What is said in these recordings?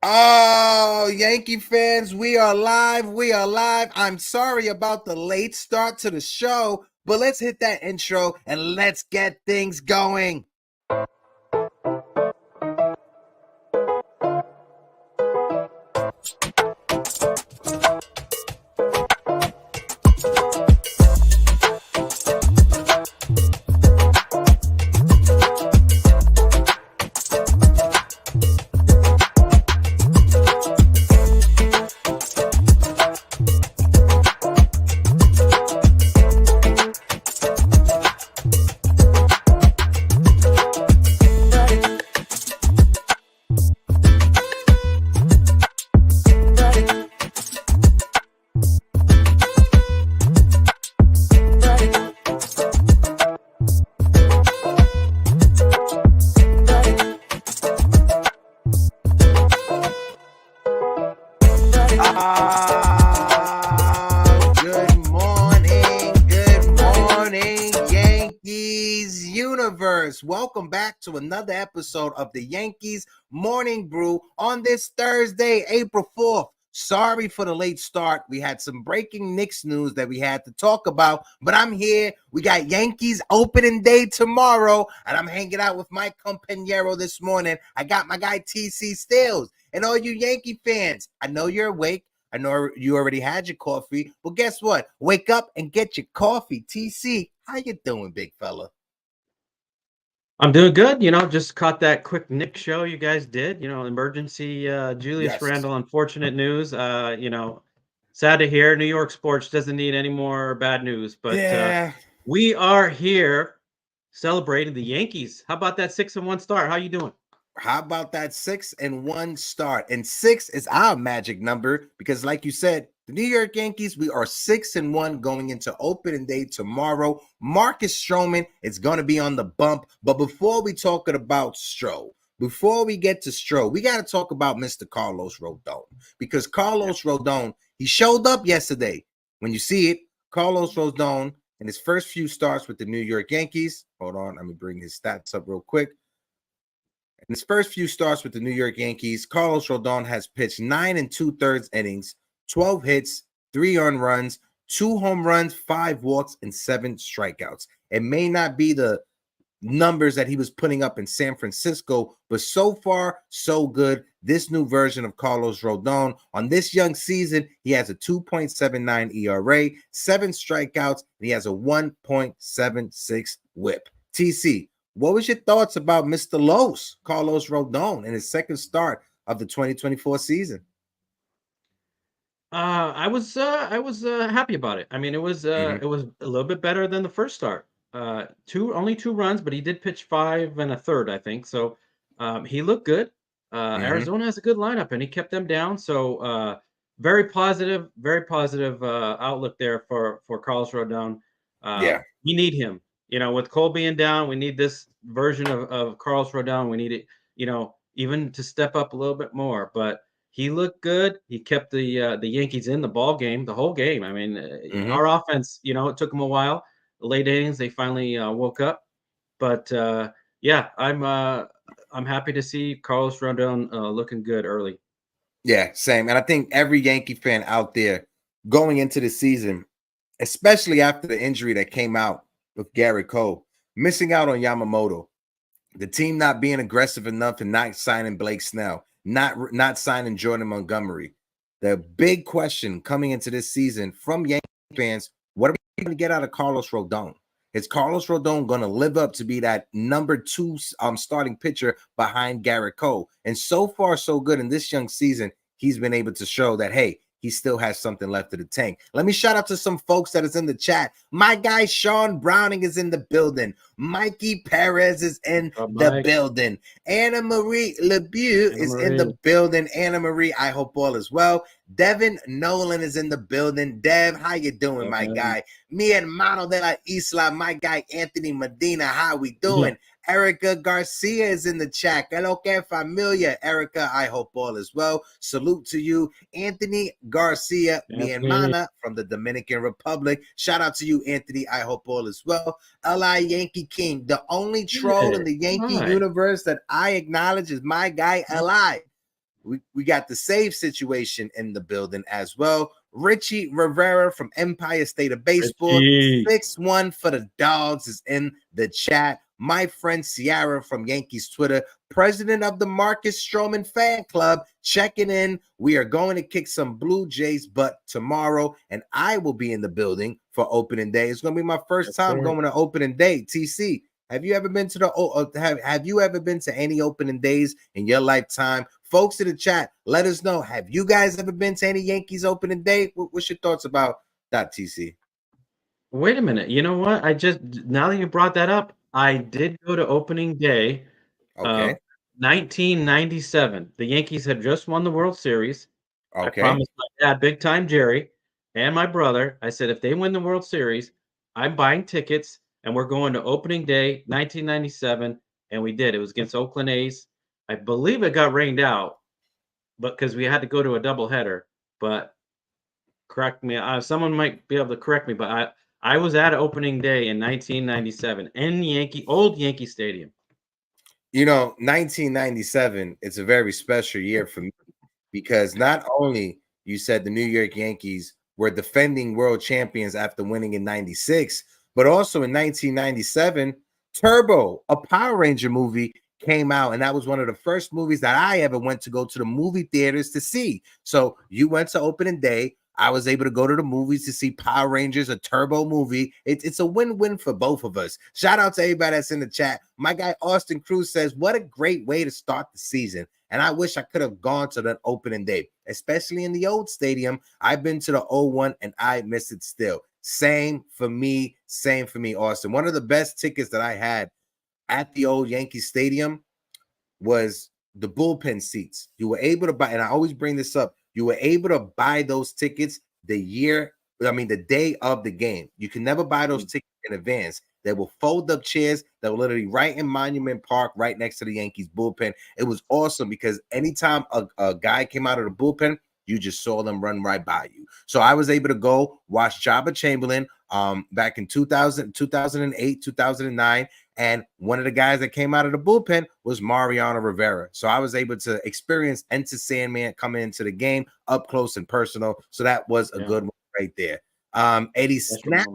Oh, Yankee fans, we are live. We are live. I'm sorry about the late start to the show, but let's hit that intro and let's get things going. Yankees universe. Welcome back to another episode of the Yankees Morning Brew on this Thursday, April 4th. Sorry for the late start. We had some breaking Knicks news that we had to talk about, but I'm here. We got Yankees opening day tomorrow, and I'm hanging out with my compañero this morning. I got my guy TC Stills. And all you Yankee fans, I know you're awake. I know you already had your coffee. Well, guess what? Wake up and get your coffee. TC, how you doing, big fella? I'm doing good. Just caught that quick Nick show you guys did. Emergency Julius Yes. Randle, unfortunate news. Sad to hear. New York sports doesn't need any more bad news, but we are here celebrating the Yankees. How about that 6-1 start? How you doing? How about that 6-1 start? And 6 is our magic number because, like you said, the New York Yankees, we are 6-1 going into opening day tomorrow. Marcus Stroman is going to be on the bump. But before we talk about before we get to Stroh, we got to talk about Mr. Carlos Rodon. Because Carlos Rodon, he showed up yesterday. When you see it, Carlos Rodon in his first few starts with the New York Yankees. Hold on, let me bring his stats up real quick. In his first few starts with the New York Yankees, Carlos Rodon has pitched 9 2/3 innings, 12 hits, 3 earned runs, 2 home runs, 5 walks, and 7 strikeouts. It may not be the numbers that he was putting up in San Francisco, but so far, so good. This new version of Carlos Rodon on this young season, he has a 2.79 ERA, 7 strikeouts, and he has a 1.76 whip. TC, what was your thoughts about Mr. Los, Carlos Rodon, in his second start of the 2024 season? I was happy about it. I mean, it was a little bit better than the first start. Only 2 runs, but he did pitch 5 1/3, I think. So he looked good. Arizona has a good lineup, and he kept them down. So very positive outlook there for Carlos Rodon. We need him. With Cole being down, we need this version of Carlos Rodon. We need it, even to step up a little bit more. But he looked good. He kept the Yankees in the ball game, the whole game. I mean, our offense, it took them a while. The late innings, they finally woke up. But I'm happy to see Carlos Rodon looking good early. Yeah, same. And I think every Yankee fan out there going into the season, especially after the injury that came out with Garrett Cole, missing out on Yamamoto, the team not being aggressive enough and not signing Blake Snell, not signing Jordan Montgomery. The big question coming into this season from Yankee fans, what are we going to get out of Carlos Rodon? Is Carlos Rodon going to live up to be that number 2 starting pitcher behind Garrett Cole? And so far, so good in this young season, he's been able to show that, hey, he still has something left in the tank. Let me shout out to some folks that is in the chat. My guy Sean Browning is in the building. Mikey Perez is in the building. Anna Marie LeBeau is in the building. Anna Marie, I hope all is well. Devin Nolan is in the building. Dev, how you doing, my guy? Mi hermano de la isla, my guy Anthony Medina, how we doing? Erica Garcia is in the chat. Hello, que familia. Erica, I hope all is well. Salute to you. Anthony Garcia, mi hermana from the Dominican Republic. Shout out to you, Anthony. I hope all is well. L.I. Yankee King. The only troll in the Yankee universe that I acknowledge is my guy, L.I. We got the save situation in the building as well. Richie Rivera from Empire State of Baseball, 6-1 for the Dogs is in the chat. My friend Ciara from Yankees Twitter, president of the Marcus Stroman fan club, checking in. We are going to kick some Blue Jays butt tomorrow, and I will be in the building for opening day. It's going to be my first time going to opening day. TC, have you ever been to the have you ever been to any opening days in your lifetime? Folks in the chat, let us know. Have you guys ever been to any Yankees opening day? What's your thoughts about that, TC? Wait a minute. You know what? Now that you brought that up, I did go to opening day of 1997. The Yankees had just won the World Series. I promised my dad, Big Time Jerry, and my brother, I said, if they win the World Series, I'm buying tickets and we're going to opening day 1997. And we did. It was against Oakland A's. I believe it got rained out, but because we had to go to a doubleheader. But correct me, someone might be able to correct me, but I was at opening day in 1997 in old Yankee Stadium. You know, 1997, it's a very special year for me because not only you said the New York Yankees were defending world champions after winning in 96, but also in 1997, Turbo, a Power Ranger movie, came out, and that was one of the first movies that I ever went to go to the movie theaters to see. So you went to opening day. I was able to go to the movies to see Power Rangers, a Turbo movie. It's a win-win for both of us. Shout out to everybody that's in the chat. My guy Austin Cruz says, what a great way to start the season. And I wish I could have gone to that opening day, especially in the old stadium. I've been to the old one and I miss it still. Same for me, Austin. One of the best tickets that I had at the old Yankee Stadium was the bullpen seats. You were able to buy, and I always bring this up, you were able to buy those tickets the day of the game. You can never buy those tickets in advance. They will fold up chairs that were literally right in Monument Park, right next to the Yankees bullpen. It was awesome because anytime a guy came out of the bullpen, you just saw them run right by you. So I was able to go watch Jabba Chamberlain back in 2000, 2008, 2009. And one of the guys that came out of the bullpen was Mariano Rivera. So I was able to experience Enter Sandman coming into the game up close and personal. So that was a good one right there. Eddie Snap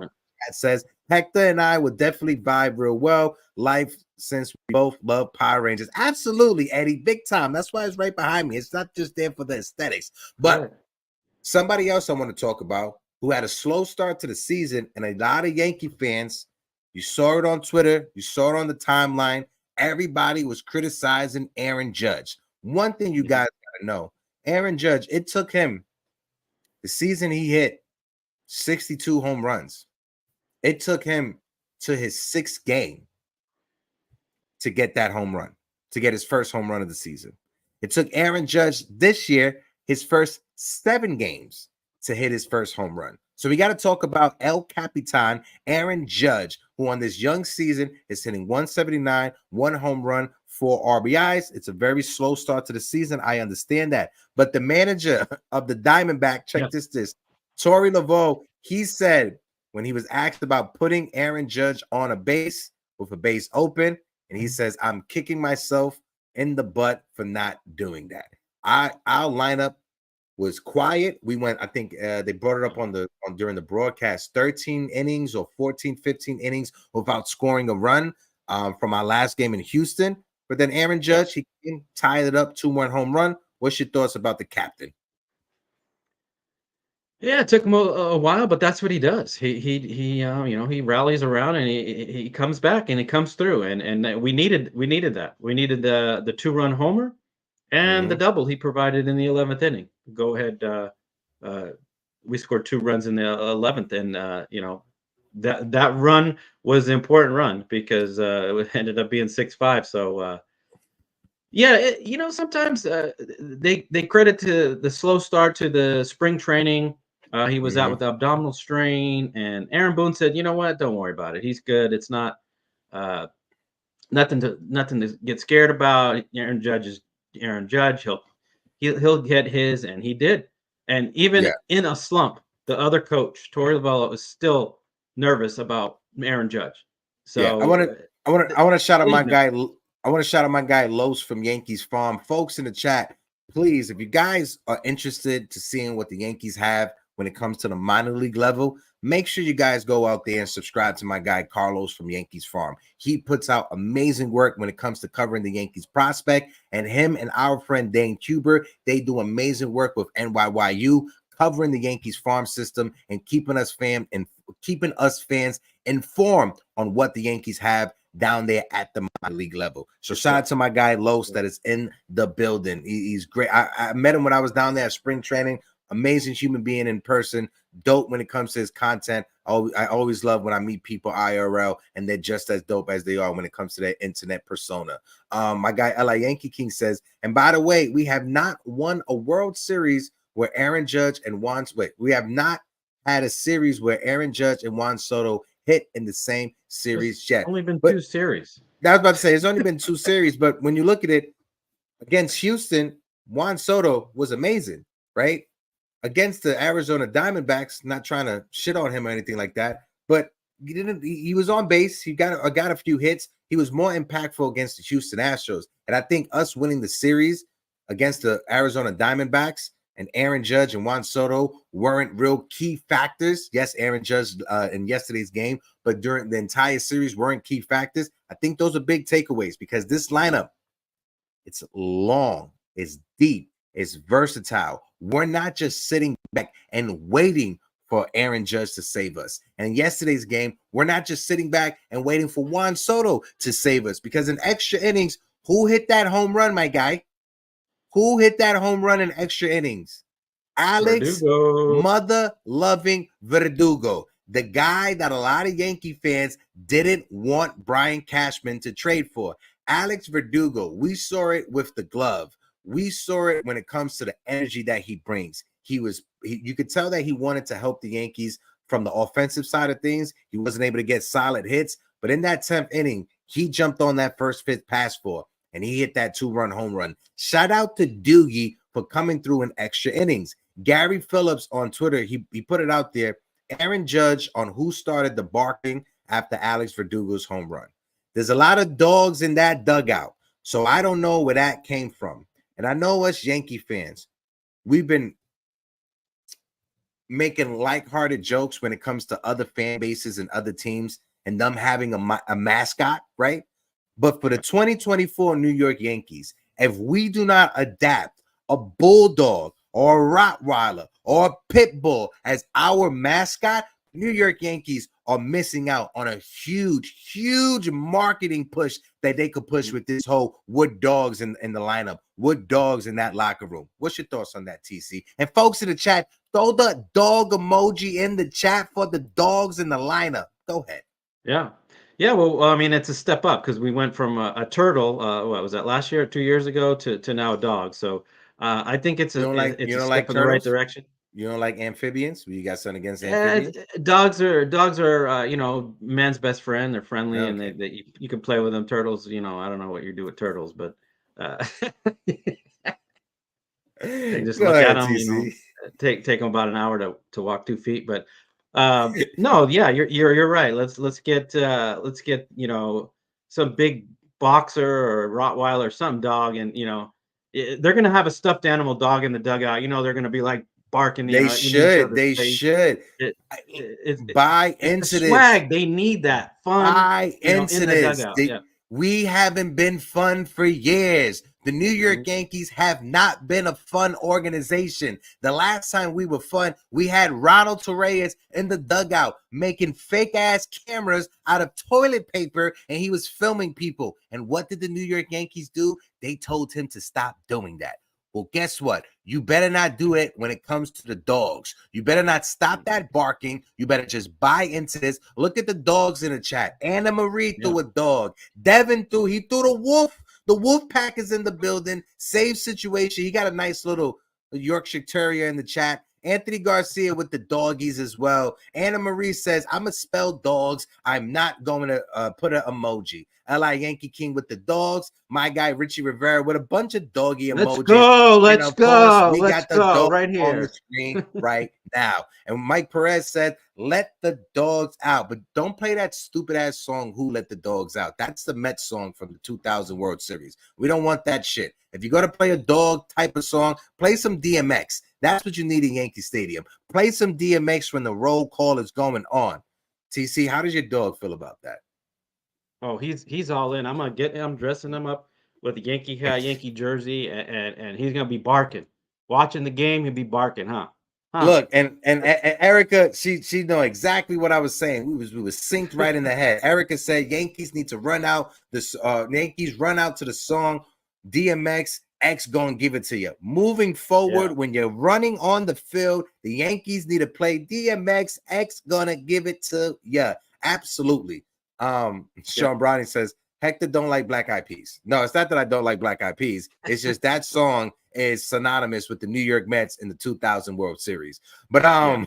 says, Hector and I would definitely vibe real well. Life, since we both love Power Rangers. Absolutely, Eddie, big time. That's why it's right behind me. It's not just there for the aesthetics. But somebody else I want to talk about who had a slow start to the season, and a lot of Yankee fans, you saw it on Twitter, you saw it on the timeline. Everybody was criticizing Aaron Judge. One thing you guys got to know, Aaron Judge, it took him the season he hit 62 home runs. It took him to his sixth game to get that home run, to get his first home run of the season. It took Aaron Judge this year, his first 7 games to hit his first home run. So we got to talk about El Capitan, Aaron Judge, who on this young season is hitting 179, 1 home run, 4 RBIs. It's a very slow start to the season. I understand that. But the manager of the Diamondback, check this, Torey Laveau, he said when he was asked about putting Aaron Judge on a base with a base open, and he says, I'm kicking myself in the butt for not doing that. Our lineup was quiet. We went, I think they brought it up during the broadcast, 13 innings or 14, 15 innings without scoring a run from our last game in Houston. But then Aaron Judge, he tied it up, 2-1 home run. What's your thoughts about the captain? Yeah, it took him a while, but that's what he does. He rallies around and he comes back and he comes through, and we needed that. We needed the 2-run homer and the double he provided in the 11th inning. Go ahead. We scored 2 runs in the 11th, and that run was an important run because it ended up being 6-5. So sometimes they credit to the slow start to the spring training. He was out with the abdominal strain, and Aaron Boone said, "You know what? Don't worry about it. He's good. It's not nothing to get scared about. Aaron Judge is Aaron Judge. He'll get his," and he did. And even in a slump, the other coach, Torey Laveau, was still nervous about Aaron Judge. So I want to shout out my guy. I want to shout out my guy Los from Yankees Farm. Folks in the chat, please, if you guys are interested to seeing what the Yankees have when it comes to the minor league level, make sure you guys go out there and subscribe to my guy Carlos from Yankees Farm. He puts out amazing work when it comes to covering the Yankees prospect, and him and our friend Dane Cuber, they do amazing work with NYYU, covering the Yankees farm system and keeping us fans informed on what the Yankees have down there at the minor league level. So shout out to my guy Los that is in the building. He's great. I met him when I was down there at spring training. Amazing human being in person. Dope when it comes to his content. I always love when I meet people IRL and they're just as dope as they are when it comes to their internet persona. My guy LA Yankee King says, and by the way, we have not won a World Series where Aaron Judge and we have not had a series where Aaron Judge and Juan Soto hit in the same series yet. Only been 2 series. I was about to say it's only been 2 series, but when you look at it against Houston, Juan Soto was amazing, right? Against the Arizona Diamondbacks, not trying to shit on him or anything like that, but he was on base. He got a few hits. He was more impactful against the Houston Astros. And I think us winning the series against the Arizona Diamondbacks and Aaron Judge and Juan Soto weren't real key factors. Yes, Aaron Judge in yesterday's game, but during the entire series weren't key factors. I think those are big takeaways because this lineup, it's long, it's deep, it's versatile. We're not just sitting back and waiting for Aaron Judge to save us. And in yesterday's game, we're not just sitting back and waiting for Juan Soto to save us because in extra innings, who hit that home run, my guy? Who hit that home run in extra innings? Alex Verdugo. mother-loving Verdugo, the guy that a lot of Yankee fans didn't want Brian Cashman to trade for. Alex Verdugo, we saw it with the glove. We saw it when it comes to the energy that he brings. You could tell that he wanted to help the Yankees from the offensive side of things. He wasn't able to get solid hits, but in that 10th inning, he jumped on that first pitch pass for, and he hit that 2-run home run. Shout out to Doogie for coming through in extra innings. Gary Phillips on Twitter, he put it out there. Aaron Judge on who started the barking after Alex Verdugo's home run. There's a lot of dogs in that dugout, so I don't know where that came from. And I know us Yankee fans, we've been making lighthearted jokes when it comes to other fan bases and other teams and them having a mascot, right? But for the 2024 New York Yankees, if we do not adapt a bulldog or a Rottweiler or a pit bull as our mascot, New York Yankees are missing out on a huge, huge marketing push that they could push with this whole wood dogs in the lineup, wood dogs in that locker room. What's your thoughts on that, TC? And folks in the chat, throw the dog emoji in the chat for the dogs in the lineup. Go ahead. Yeah. Yeah, well, I mean, it's a step up because we went from a turtle, what was that, last year or 2 years ago, to now a dog. So I think it's a step in the right direction. You don't like amphibians? You got something against amphibians? Dogs are man's best friend. They're friendly, and they you can play with them. Turtles, I don't know what you do with turtles, but they just look at them. Take them about an hour to walk 2 feet, but no, yeah, you're right. Let's get some big boxer or Rottweiler or some dog, and they're gonna have a stuffed animal dog in the dugout. They're gonna be like barking. They should. Buy into this swag. They need that fun. Buy into this. We haven't been fun for years. The New York Yankees have not been a fun organization. The last time we were fun, we had Ronald Torreyes in the dugout making fake-ass cameras out of toilet paper, and he was filming people. And what did the New York Yankees do? They told him to stop doing that. Well, guess what? You better not do it when it comes to the dogs. You better not stop that barking. You better just buy into this. Look at the dogs in the chat. Anna Marie threw a dog. Devin threw the wolf. The wolf pack is in the building. Save situation. He got a nice little Yorkshire Terrier in the chat. Anthony Garcia with the doggies as well. Anna Marie says, I'm going to spell dogs. I'm not going to put an emoji. L.I. Yankee King with the dogs. My guy Richie Rivera with a bunch of doggy Let's emojis. go. And Let's of course, go. we Let's got the go dog right on the here. screen right now. And Mike Perez said, let the dogs out. But don't play that stupid ass song, Who Let the Dogs Out. That's the Mets song from the 2000 World Series. We don't want that shit. If you're going to play a dog type of song, play some DMX. That's what you need in Yankee Stadium. Play some DMX when the roll call is going on. TC, how does your dog feel about that? Oh, he's all in. I'm dressing him up with a Yankee hat, Yankee jersey, and he's gonna be barking. Watching the game, he'll be barking, huh? Huh? Look, and Erica, she know exactly what I was saying. We was synced right in the head. Erica said Yankees need to run out this. Yankees run out to the song DMX. X gonna give it to you. Moving forward, when you're running on the field, the Yankees need to play DMX. X gonna give it to you. Absolutely. Sean Browning says Hector don't like Black Eyed Peas. No, it's not that I don't like Black Eyed Peas. It's just that song is synonymous with the New York Mets in the 2000 World Series. But I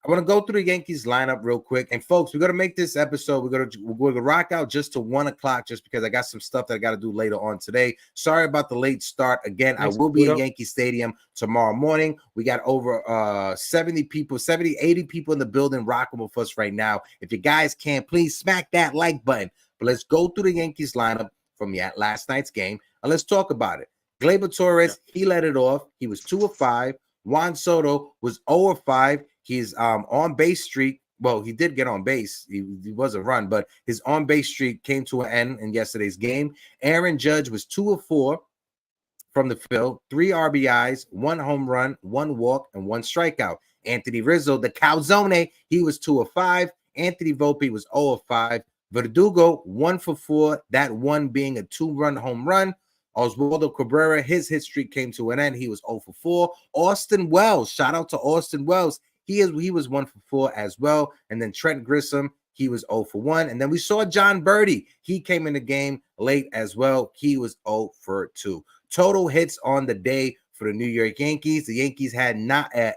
want to go through the Yankees lineup real quick. And folks, we're gonna make this episode. We're gonna rock out just to 1 o'clock, just because I got some stuff that I got to do later on today. Sorry about the late start. Again, I will be in Yankee Stadium tomorrow morning. We got over 70 people, 70, 80 people in the building rocking with us right now. If you guys can, please smack that like button. But let's go through the Yankees lineup from last night's game and let's talk about it. Gleyber Torres, he led it off. He was 2 of 5. Juan Soto was 0 of 5. He's on base streak. Well, he did get on base. He was a run, but his on base streak came to an end in yesterday's game. Aaron Judge was 2 of 4 from the field, 3 RBIs, 1 home run, 1 walk, and 1 strikeout. Anthony Rizzo, the Calzone, he was 2 of 5. Anthony Volpe was 0 of 5. Verdugo, 1 for 4, that one being a 2-run home run. Oswaldo Cabrera, his hit streak came to an end. He was 0 for 4. Austin Wells, shout out to Austin Wells. He was 1 for 4 as well. And then Trent Grissom, he was 0 for 1. And then we saw John Birdie. He came in the game late as well. He was 0 for 2. Total hits on the day for the New York Yankees. The Yankees had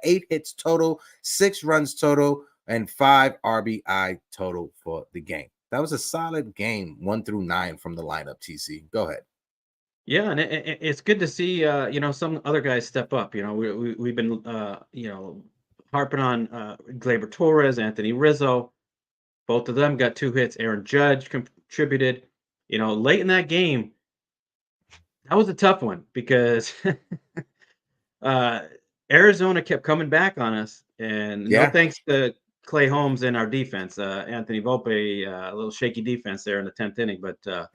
8 hits total, 6 runs total, and 5 RBI total for the game. That was a solid game, 1 through 9 from the lineup, TC. Go ahead. Yeah, and it's good to see some other guys step up. We've been harping on Gleyber Torres, Anthony Rizzo. Both of them got 2 hits. Aaron Judge contributed. Late in that game, that was a tough one because Arizona kept coming back on us, and no thanks to Clay Holmes in our defense. Anthony Volpe, a little shaky defense there in the 10th inning, but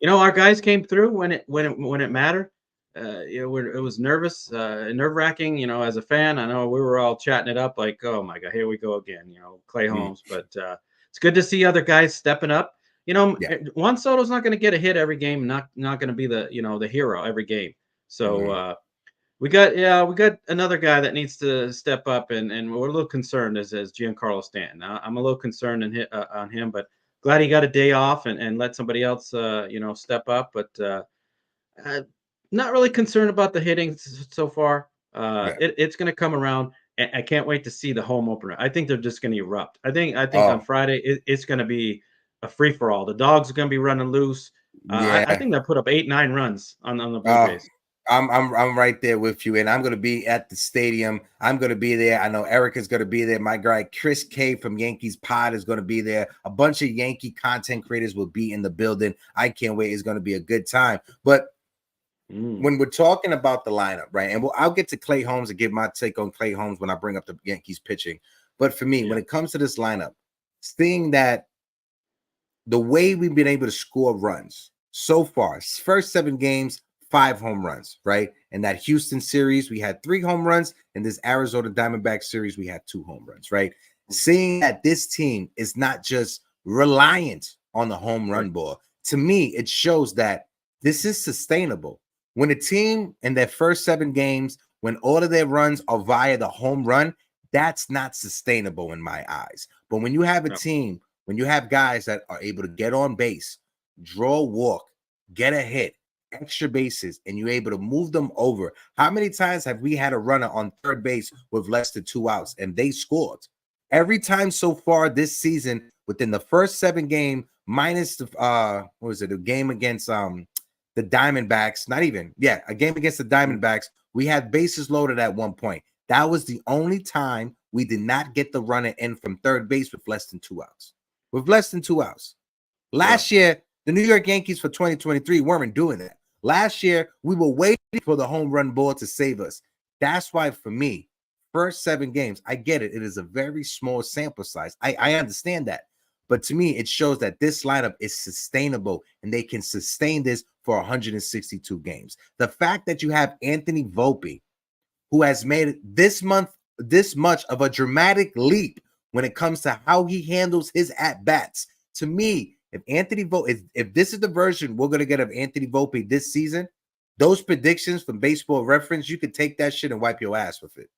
our guys came through when it mattered. It was nerve-wracking. As a fan, I know we were all chatting it up like, oh my God, here we go again. Clay Holmes, but it's good to see other guys stepping up. Juan Soto's not going to get a hit every game, not going to be the hero every game. So we got another guy that needs to step up, and we're a little concerned as Giancarlo Stanton. I'm a little concerned on him, but glad he got a day off and let somebody else step up. But not really concerned about the hitting so far. It's going to come around. I can't wait to see the home opener. I think they're just going to erupt. I think on Friday it's going to be a free for all. The dogs are going to be running loose. I think they'll put up 8-9 runs on the Blue Jays. I'm right there with you, and I'm going to be at the stadium. I'm going to be there. I know Erica's going to be there. My guy Chris K from Yankees Pod is going to be there. A bunch of Yankee content creators will be in the building. I can't wait. It's going to be a good time. But when we're talking about the lineup, right, and I'll get to Clay Holmes and give my take on Clay Holmes when I bring up the Yankees pitching. But for me, when it comes to this lineup, seeing that the way we've been able to score runs so far, first 7 games, 5 home runs, right? In that Houston series, we had 3 home runs. In this Arizona Diamondback series, we had 2 home runs, right? Seeing that this team is not just reliant on the home run ball, to me, it shows that this is sustainable. When a team in their first 7 games, when all of their runs are via the home run, that's not sustainable in my eyes. But when you have a team, when you have guys that are able to get on base, draw a walk, get a hit, extra bases, and you're able to move them over. How many times have we had a runner on third base with less than 2 outs and they scored? every time so far this season, within the first 7 game, minus the what was it? A game against the Diamondbacks, a game against the Diamondbacks, we had bases loaded at one point. That was the only time we did not get the runner in from third base with less than 2 outs. With less than 2 outs. Last year, the New York Yankees for 2023 weren't doing that. Last year, we were waiting for the home run ball to save us. That's why, for me, first 7 games, I get it. It is a very small sample size. I understand that. But to me, it shows that this lineup is sustainable and they can sustain this for 162 games. The fact that you have Anthony Volpe, who has made this much of a dramatic leap when it comes to how he handles his at-bats. To me, if this is the version we're going to get of Anthony Volpe this season, those predictions from Baseball Reference, you could take that shit and wipe your ass with it.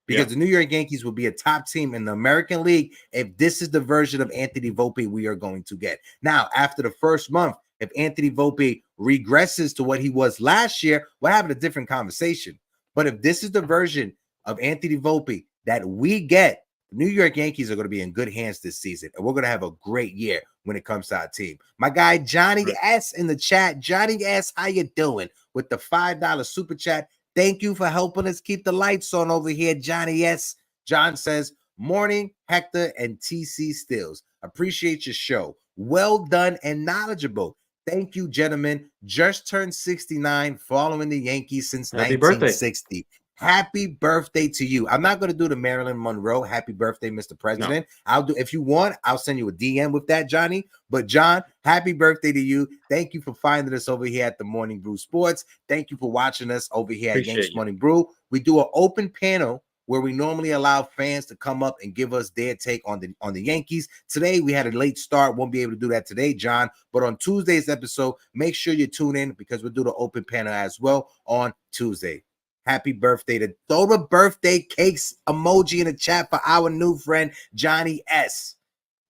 Because the New York Yankees will be a top team in the American League if this is the version of Anthony Volpe we are going to get. Now, after the first month, if Anthony Volpe regresses to what he was last year, we're having a different conversation. But if this is the version of Anthony Volpe that we get, the New York Yankees are going to be in good hands this season, and we're going to have a great year when it comes to our team. My guy Johnny S in the chat. Johnny S, how you doing? With the $5 super chat. Thank you for helping us keep the lights on over here, Johnny S. John says, morning, Hector and TC Stills. Appreciate your show. Well done and knowledgeable. Thank you, gentlemen. Just turned 69, following the Yankees since 1960. Happy birthday to you. I'm not going to do the Marilyn Monroe. Happy birthday, Mr. President. No. I'll do, if you want, I'll send you a DM with that, Johnny. But John, happy birthday to you. Thank you for finding us over here at the Morning Brew Sports. Thank you for watching us over here at Yankees Morning Brew. We do an open panel where we normally allow fans to come up and give us their take on the Yankees. Today, we had a late start. Won't be able to do that today, John. But on Tuesday's episode, make sure you tune in because we'll do the open panel as well on Tuesday. Happy birthday. To throw the birthday cakes emoji in the chat for our new friend, Johnny S.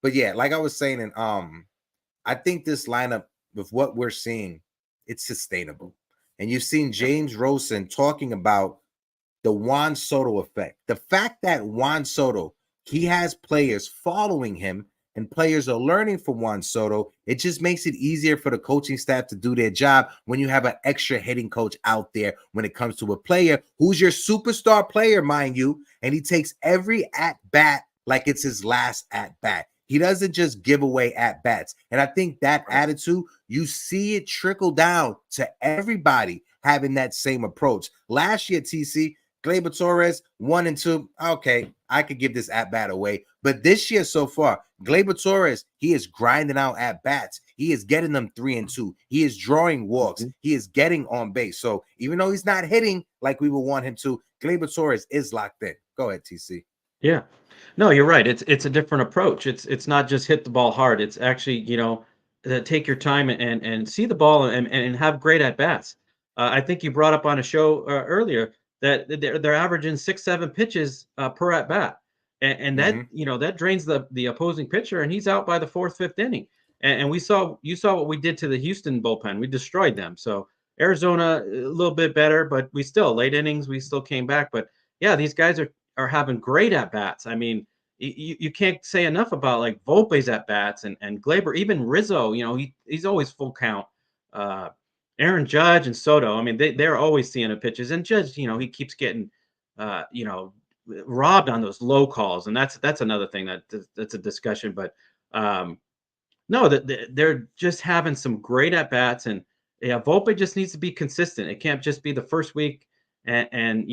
But yeah, like I was saying, and I think this lineup, with what we're seeing, it's sustainable. And you've seen James Rosen talking about the Juan Soto effect. The fact that Juan Soto, he has players following him and players are learning from Juan Soto, it just makes it easier for the coaching staff to do their job when you have an extra hitting coach out there when it comes to a player who's your superstar player, mind you, and he takes every at-bat like it's his last at-bat. He doesn't just give away at-bats. And I think that attitude, you see it trickle down to everybody having that same approach. Last year, TC, Gleyber Torres, 1 and 2. Okay, I could give this at-bat away. But this year so far, Gleyber Torres, he is grinding out at-bats. He is getting them 3 and 2. He is drawing walks. He is getting on base. So even though he's not hitting like we would want him to, Gleyber Torres is locked in. Go ahead, TC. Yeah. No, you're right. It's a different approach. It's not just hit the ball hard. It's actually, take your time and see the ball and have great at-bats. I think you brought up on a show earlier that they're averaging 6-7 pitches per at bat, and that that drains the opposing pitcher, and he's out by the 4th, 5th inning. And you saw what we did to the Houston bullpen. We destroyed them. So Arizona a little bit better, but we still late innings. We still came back. But yeah, these guys are having great at bats. I mean, you can't say enough about like Volpe's at bats and Gleyber, even Rizzo. He's always full count. Aaron Judge and Soto, I mean, they're always seeing the pitches. And Judge, he keeps getting, robbed on those low calls. And that's another thing that's a discussion. But no, they're just having some great at-bats. And Volpe just needs to be consistent. It can't just be the first week and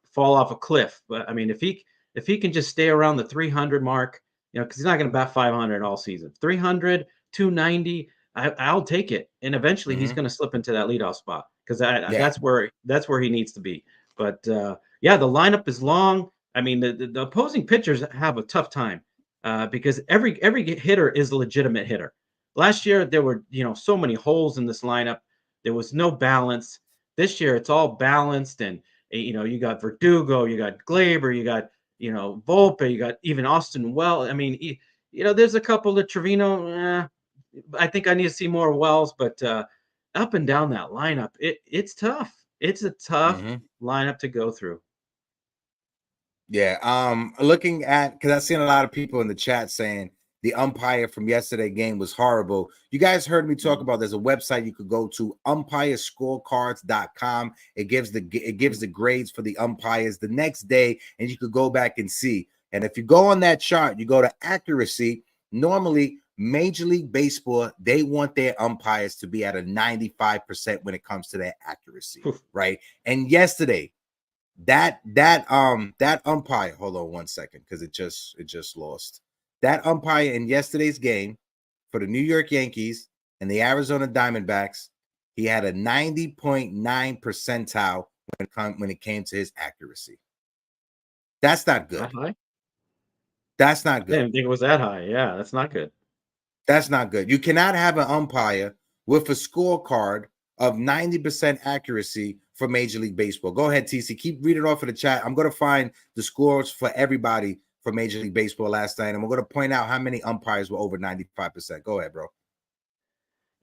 fall off a cliff. But I mean, if he can just stay around the 300 mark, because he's not going to bat 500 all season. 300, 290. I'll take it, and eventually he's going to slip into that leadoff spot because that's where he needs to be. But the lineup is long. I mean, the opposing pitchers have a tough time because every hitter is a legitimate hitter. Last year there were so many holes in this lineup. There was no balance. This year it's all balanced, and you got Verdugo, you got Gleyber, you got Volpe, you got even Austin Wells. I mean, there's a couple of Trevino. I think I need to see more Wells, but up and down that lineup, it's tough. It's a tough lineup to go through. Yeah. Looking at, because I've seen a lot of people in the chat saying the umpire from yesterday game was horrible. You guys heard me talk about there's a website you could go to, umpirescorecards.com. It gives the grades for the umpires the next day, and you could go back and see. And if you go on that chart, you go to accuracy. Normally, Major League Baseball, they want their umpires to be at a 95% when it comes to their accuracy, right? And yesterday, that umpire, hold on one second, because it just lost. That umpire in yesterday's game for the New York Yankees and the Arizona Diamondbacks, he had a 90.9 percentile when it came to his accuracy. That's not good. That high? That's not good. I didn't think it was that high. Yeah, that's not good. That's not good. You cannot have an umpire with a scorecard of 90% accuracy for Major League Baseball. Go ahead, TC. Keep reading off of the chat. I'm going to find the scores for everybody for Major League Baseball last night, and we're going to point out how many umpires were over 95%. Go ahead, bro.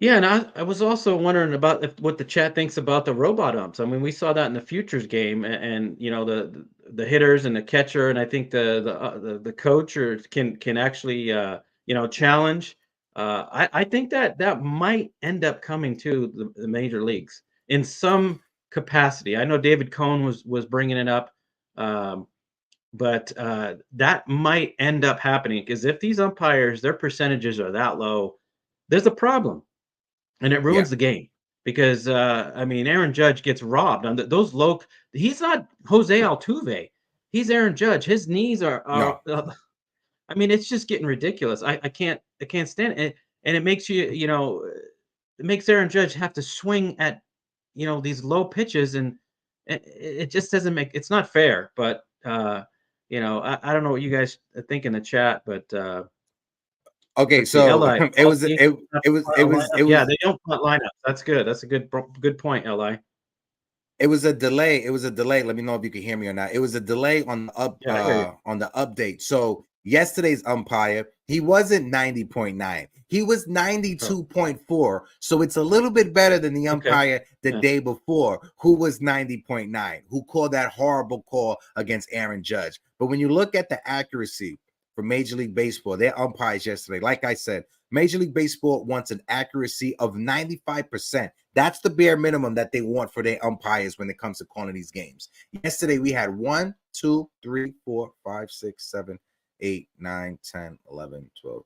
Yeah, and I was also wondering about what the chat thinks about the robot umps. I mean, we saw that in the futures game, and you know the hitters and the catcher, and I think the coach can actually challenge. I think that might end up coming to the major leagues in some capacity. I know David Cohn was bringing it up, but that might end up happening because if these umpires, their percentages are that low, there's a problem. And it ruins the game because I mean, Aaron Judge gets robbed on those low. He's not Jose Altuve. He's Aaron Judge. His knees are. I mean, it's just getting ridiculous. I can't stand it. And it makes it makes Aaron Judge have to swing at these low pitches, and it just doesn't make. It's not fair. But I don't know what you guys think in the chat, but. Okay, so it was yeah, they don't front lineups. That's good. That's a good point, Li. It was a delay. It was a delay. Let me know if you can hear me or not. It was a delay on the on the update. So yesterday's umpire, he wasn't 90.9. He was 92.4. So it's a little bit better than the umpire the day before, who was 90.9, who called that horrible call against Aaron Judge. But when you look at the accuracy for Major League Baseball, their umpires yesterday, like I said, Major League Baseball wants an accuracy of 95%. That's the bare minimum that they want for their umpires when it comes to calling these games. Yesterday, we had 1, 2, 3, 4, 5, 6, 7, 8, 9, 10, 11, 12.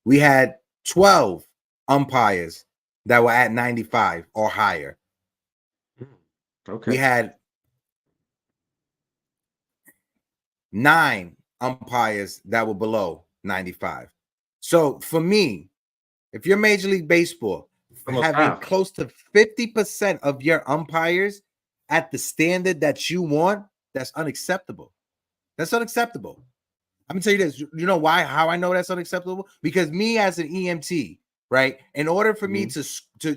We had 12 umpires that were at 95 or higher. Okay. We had 9 umpires that were below 95. So for me, if you're Major League Baseball, having close to 50% of your umpires at the standard that you want, that's unacceptable. That's unacceptable. I'm gonna tell you this. You know how I know that's unacceptable? Because me as an EMT, right? In order for me to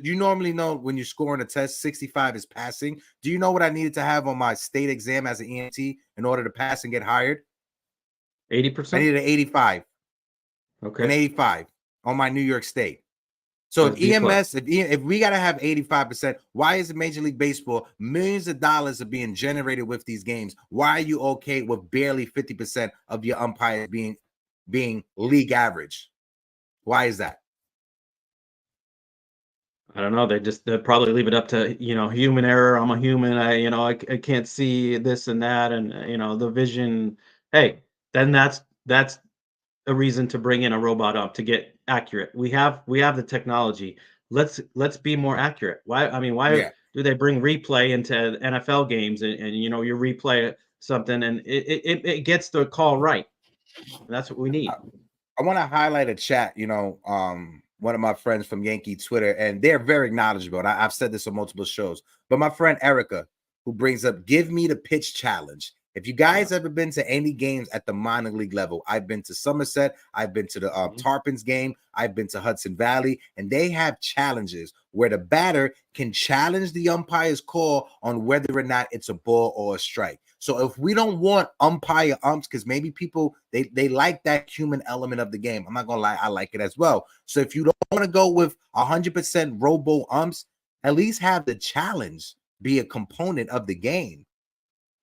you normally know when you're scoring a test, 65 is passing. Do you know what I needed to have on my state exam as an EMT in order to pass and get hired? 80%? I needed an 85. Okay. An 85 on my New York State. So if EMS, if we got to have 85%, why is it Major League Baseball, millions of dollars are being generated with these games? Why are you okay with barely 50% of your umpires being league average? Why is that? I don't know. They'll probably leave it up to, human error. I'm a human. I can't see this and that. And, the vision. Hey, then that's a reason to bring in a robot up to get accurate. We have the technology. Let's be more accurate. Why do they bring replay into NFL games and you replay something and it gets the call right. And that's what we need. I want to highlight a chat, one of my friends from Yankee Twitter, and they're very knowledgeable. And I've said this on multiple shows, but my friend Erica, who brings up, give me the pitch challenge. If you guys ever been to any games at the minor league level, I've been to Somerset, I've been to the Tarpons game, I've been to Hudson Valley, and they have challenges where the batter can challenge the umpire's call on whether or not it's a ball or a strike. So if we don't want umpire umps, because maybe people, they like that human element of the game. I'm not going to lie, I like it as well. So if you don't want to go with 100% robo umps, at least have the challenge be a component of the game.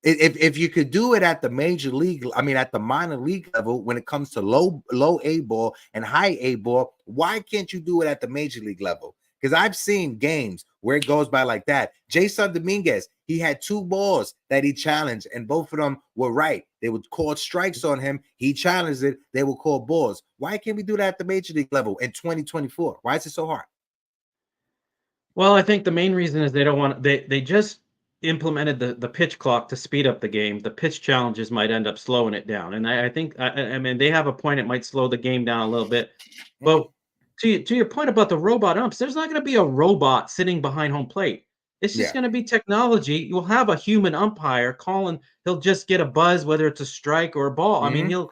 If you could do it at the major league, I mean at the minor league level, when it comes to low A ball and high A ball, why can't you do it at the major league level? Because I've seen games where it goes by like that. Jason Dominguez, he had 2 balls that he challenged, and both of them were right. They would call strikes on him. He challenged it. They would call balls. Why can't we do that at the major league level in 2024? Why is it so hard? Well, I think the main reason is they don't want they just implemented the pitch clock to speed up the game. The pitch challenges might end up slowing it down, and I think I mean they have a point. It might slow the game down a little bit, but to your point about the robot umps, there's not going to be a robot sitting behind home plate. It's just going to be technology. You'll have a human umpire calling. He'll just get a buzz, whether it's a strike or a ball. I mean, he'll,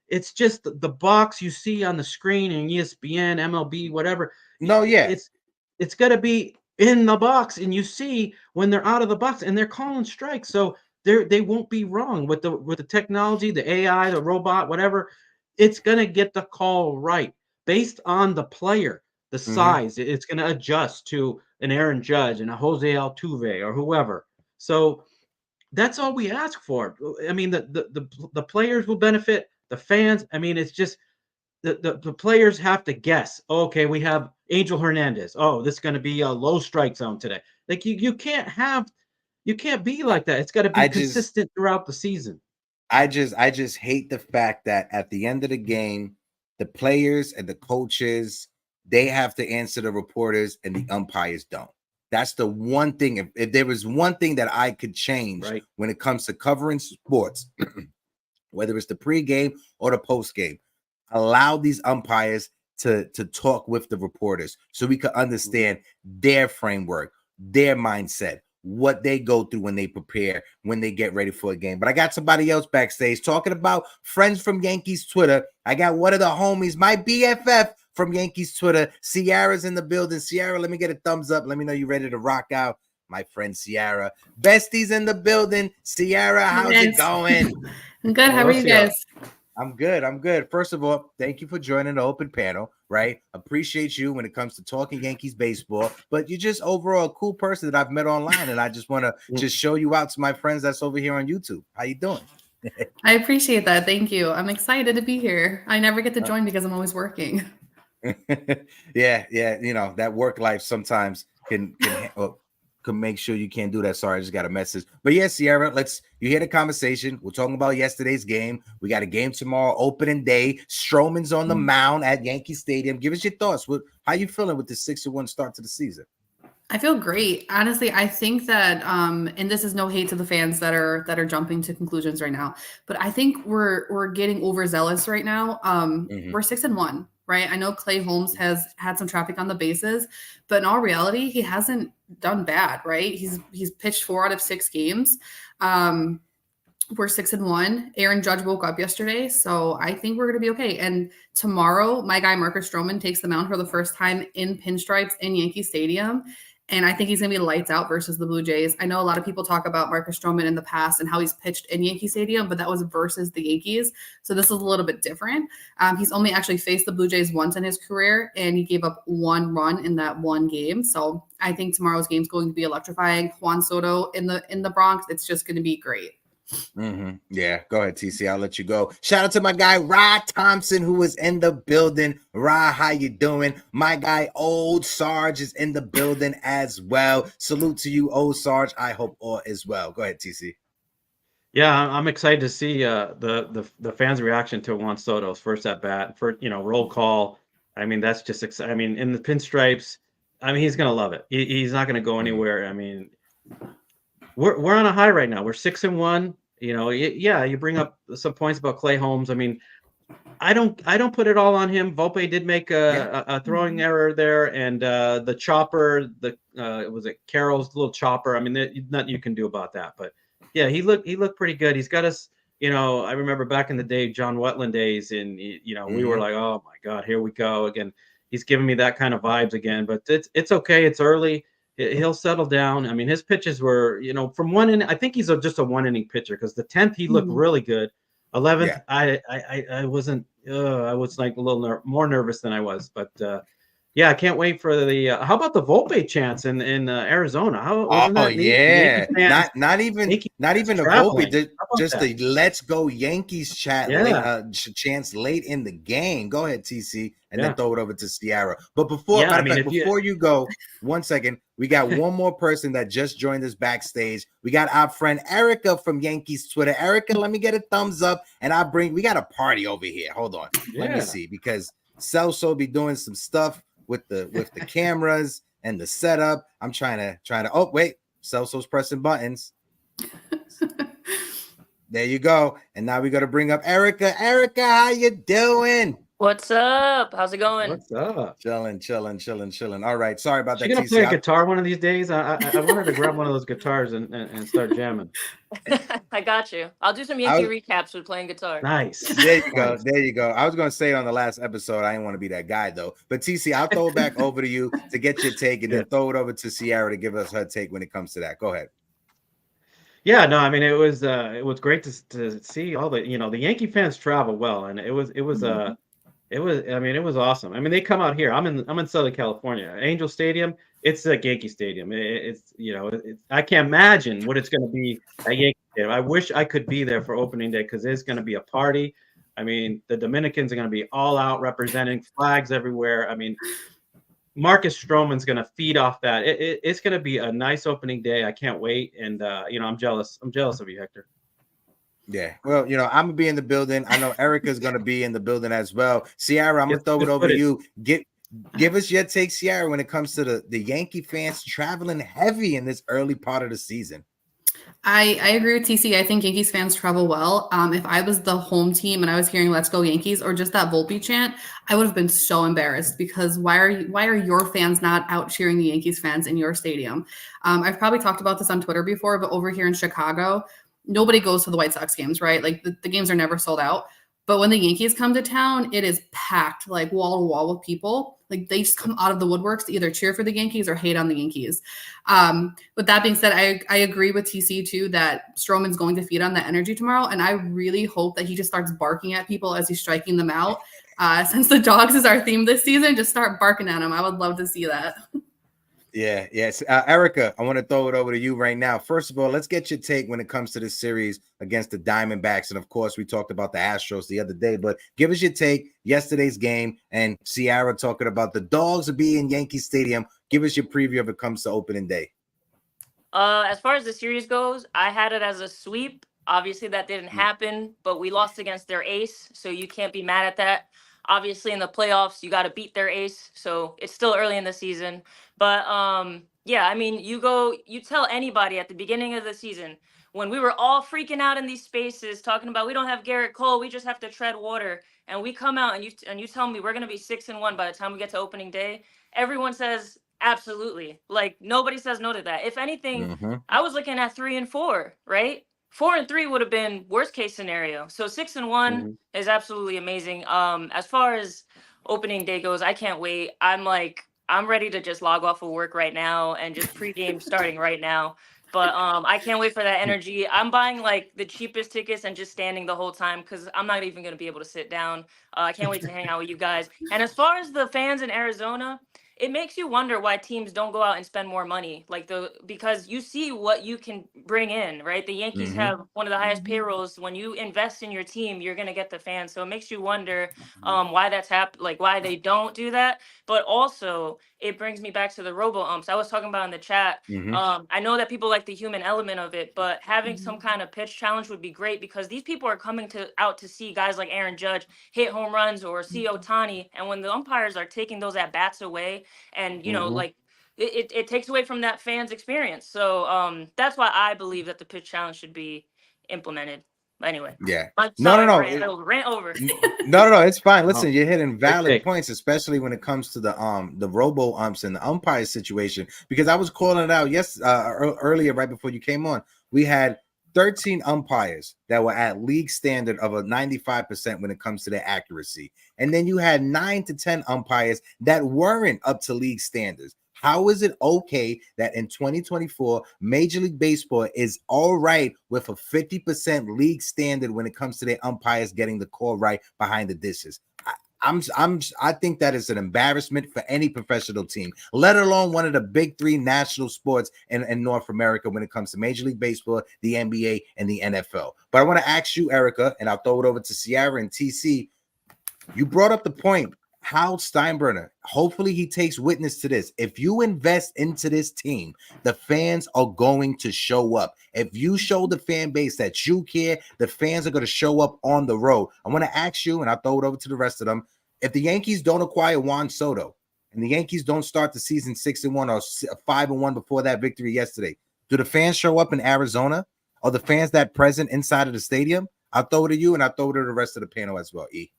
it's just the box you see on the screen in ESPN, MLB, whatever. It's got to be in the box, and you see when they're out of the box, and they're calling strikes. So they won't be wrong with the technology, the AI, the robot, whatever. It's going to get the call right based on the player, the size. It's going to adjust to an Aaron Judge and a Jose Altuve or whoever. So that's all we ask for. I mean, the players will benefit, the fans. I mean, it's just the players have to guess. Okay, we have Angel Hernandez. Oh, this is going to be a low strike zone today. Like you can't be like that. It's got to be consistent throughout the season. I just hate the fact that at the end of the game, the players and the coaches, they have to answer the reporters and the umpires don't. That's the one thing. If there was one thing that I could change when it comes to covering sports, whether it's the pregame or the postgame, allow these umpires to talk with the reporters so we can understand their framework, their mindset, what they go through when they prepare, when they get ready for a game. But I got somebody else backstage talking about friends from Yankees Twitter. I got one of the homies, my BFF from Yankees Twitter. Sierra's in the building. Sierra, let me get a thumbs up. Let me know you're ready to rock out. My friend Sierra. Bestie's in the building. Sierra, how's it going? I'm good. How are you guys? I'm good. First of all, thank you for joining the open panel, right? Appreciate you when it comes to talking Yankees baseball, but you're just overall a cool person that I've met online, and I just want to just show you out to my friends that's over here on YouTube. How you doing? I appreciate that. Thank you. I'm excited to be here. I never get to join because I'm always working. Yeah. That work life sometimes can make sure you can't do that. Sorry, I just got a message. But yeah, Sierra, you hear the conversation. We're talking about yesterday's game. We got a game tomorrow, opening day. Stroman's on the mound at Yankee Stadium. Give us your thoughts. How you feeling with the 6-1 start to the season? I feel great. Honestly, I think that and this is no hate to the fans that are jumping to conclusions right now, but I think we're getting overzealous right now. We're 6-1. Right. I know Clay Holmes has had some traffic on the bases, but in all reality, he hasn't done bad. Right. He's pitched 4 out of 6 games. We're 6-1. Aaron Judge woke up yesterday, so I think we're going to be okay. And tomorrow, my guy Marcus Stroman takes the mound for the first time in pinstripes in Yankee Stadium. And I think he's going to be lights out versus the Blue Jays. I know a lot of people talk about Marcus Stroman in the past and how he's pitched in Yankee Stadium, but that was versus the Yankees. So this is a little bit different. He's only actually faced the Blue Jays once in his career, and he gave up 1 run in that one game. So I think tomorrow's game is going to be electrifying. Juan Soto in the Bronx, it's just going to be great. Yeah, go ahead, TC. I'll let you go. Shout out to my guy Rod Thompson, who is in the building. Rod, how you doing? My guy Old Sarge is in the building as well. Salute to you, Old Sarge. I hope all is well. Go ahead, TC. Yeah, I'm excited to see the fans' reaction to Juan Soto's first at bat. For roll call. I mean, that's just exciting. I mean, in the pinstripes. I mean, he's gonna love it. He's not gonna go anywhere. I mean. We're on a high right now. We're 6-1. You bring up some points about Clay Holmes. I mean, I don't put it all on him. Volpe did make a throwing error there, and the chopper, was it Carroll's little chopper? I mean, nothing you can do about that. But yeah, he looked pretty good. He's got us. I remember back in the day, John Wetland days, and we were like, oh my God, here we go again. He's giving me that kind of vibes again. But it's okay. It's early. He'll settle down. I mean, his pitches were, from 1 inning. I think he's just a 1-inning pitcher because the 10th he looked really good. 11th, I wasn't. I was like a little more nervous than I was, but Yeah, I can't wait for the. How about the Volpe chants in Arizona? How wasn't Oh that neat? The Yankee yeah, fans, not even Yankee not fans even the Volpe, traveling. How about just that? the "Let's Go Yankees" Yeah, chants late in the game. Go ahead, TC, and then yeah, throw it over to Sierra. But before, yeah. matter I of mean, fact, if you, before you go, 1 second, we got one more person that just joined us backstage. We got our friend Erica from Yankees Twitter. Erica, let me get a thumbs up, and we got a party over here. Hold on, let me yeah, see, because Celso be doing some stuff with the cameras and the setup. I'm trying to. Oh wait, Celso's pressing buttons. There you go. And now we got to bring up Erica. Erica, how you doing? What's up? How's it going? what's up? Chilling. All right. Sorry about She that, gonna play TC. a guitar one of these days? I wanted to grab one of those guitars and start jamming. I got you. I'll do some I Yankee recaps with playing guitar. Nice. There you go. Nice. There you go. I was going to say it on the last episode. I didn't want to be that guy, though. But TC, I'll throw it back over to you to get your take, and then throw it over to Sierra to give us her take when it comes to that. Go ahead. Yeah, no, I mean it was great to see all the the Yankee fans travel well, and it was I mean it was awesome. I mean they come out here. I'm in Southern California, Angel Stadium. It's like Yankee Stadium. I can't imagine what it's going to be at Yankee Stadium. I wish I could be there for opening day because there's going to be a party. I mean the Dominicans are going to be all out representing, flags everywhere. I mean Marcus Stroman's going to feed off that. It's going to be a nice opening day. I can't wait. And, I'm jealous. I'm jealous of you, Hector. Yeah. Well, I'm going to be in the building. I know Erica's going to be in the building as well. Sierra, I'm going to throw it over to you. Give us your take, Sierra, when it comes to the Yankee fans traveling heavy in this early part of the season. I agree with TC. I think Yankees fans travel well. If I was the home team and I was hearing "Let's Go Yankees" or just that Volpe chant, I would have been so embarrassed because why are your fans not out cheering the Yankees fans in your stadium? I've probably talked about this on Twitter before, but over here in Chicago, nobody goes to the White Sox games, right? Like the games are never sold out. But when the Yankees come to town, it is packed, like wall to wall with people. Like they just come out of the woodworks to either cheer for the Yankees or hate on the Yankees. With that being said, I agree with TC too that Stroman's going to feed on that energy tomorrow. And I really hope that he just starts barking at people as he's striking them out. Since the dogs is our theme this season, just start barking at them. I would love to see that. Yeah, yes. Erica, I want to throw it over to you right now. First of all, let's get your take when it comes to this series against the Diamondbacks. And of course, we talked about the Astros the other day, but give us your take, yesterday's game, and Sierra talking about the dogs will be in Yankee Stadium. Give us your preview if it comes to opening day. As far as the series goes, I had it as a sweep. Obviously, that didn't happen, but we lost against their ace, so you can't be mad at that. Obviously, in the playoffs, you got to beat their ace, so it's still early in the season. But yeah, I mean, you tell anybody at the beginning of the season when we were all freaking out in these spaces talking about we don't have Garrett Cole, we just have to tread water, and we come out and you tell me we're gonna be 6-1 by the time we get to opening day. Everyone says absolutely. Like nobody says no to that. If anything, I was looking at 3-4, right? 4-3 would have been worst case scenario. So 6-1 is absolutely amazing. As far as opening day goes, I can't wait. I'm ready to just log off of work right now and just pregame starting right now. But I can't wait for that energy. I'm buying like the cheapest tickets and just standing the whole time because I'm not even going to be able to sit down. I can't wait to hang out with you guys. And as far as the fans in Arizona, it makes you wonder why teams don't go out and spend more money, because you see what you can bring in, right? The Yankees have one of the highest payrolls. When you invest in your team, you're gonna get the fans. So it makes you wonder why that's why they don't do that. But also, it brings me back to the robo umps I was talking about in the chat. I know that people like the human element of it, but having some kind of pitch challenge would be great because these people are coming out to see guys like Aaron Judge hit home runs or see Ohtani, and when the umpires are taking those at bats away. And it takes away from that fan's experience. So that's why I believe that the pitch challenge should be implemented. Anyway, yeah, no, rant over. No, it's fine. Listen, you're hitting valid Okay. points, especially when it comes to the robo umps and the umpire situation. Because I was calling it out earlier, right before you came on. We had 13 umpires that were at league standard of a 95% when it comes to their accuracy. And then you had 9 to 10 umpires that weren't up to league standards. How is it okay that in 2024, Major League Baseball is all right with a 50% league standard when it comes to their umpires getting the call right behind the dishes? I think that is an embarrassment for any professional team, let alone one of the big three national sports in North America when it comes to Major League Baseball, the NBA, and the NFL. But I want to ask you, Erica, and I'll throw it over to Sierra and TC. You brought up the point. Hal Steinbrenner, hopefully he takes witness to this. If you invest into this team, the fans are going to show up. If you show the fan base that you care, the fans are going to show up on the road. I want to ask you, and I'll throw it over to the rest of them. If the Yankees don't acquire Juan Soto and the Yankees don't start the season 6-1 or 5-1 before that victory yesterday, do the fans show up in Arizona? Are the fans that present inside of the stadium? I'll throw it to you, and I'll throw it to the rest of the panel as well, E.